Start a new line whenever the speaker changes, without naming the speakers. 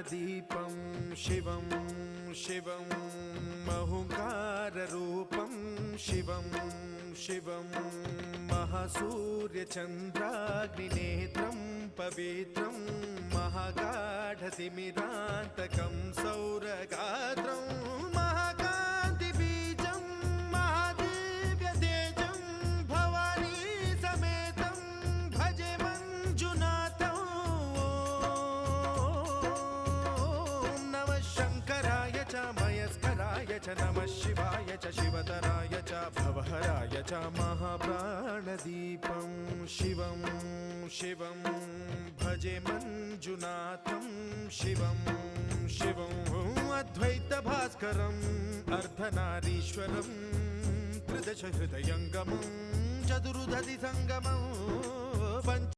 प्राणदीपं शिवं शिवं महुङ्काररूपं शिवं शिवं महासूर्यचन्द्राग्निनेत्रं पवित्रं महागाढतिमिरान्तकं सौरगात्रं महाकान्तिबीजं महादिव्यतेजं भवानी समेतं भजे मञ्जुनाथं। ॐ नमः शङ्कराय च मयस्कराय च नमः शिवाय च शिवतराय च भवहराय च महाप्राणदीपं शिवं शिवं भजे मञ्जुनाथं शिवं शिवं अद्वैतभास्करम् अर्धनारीश्वरं त्रिदश हृदयङ्गमं चतुर्दधि सङ्गमं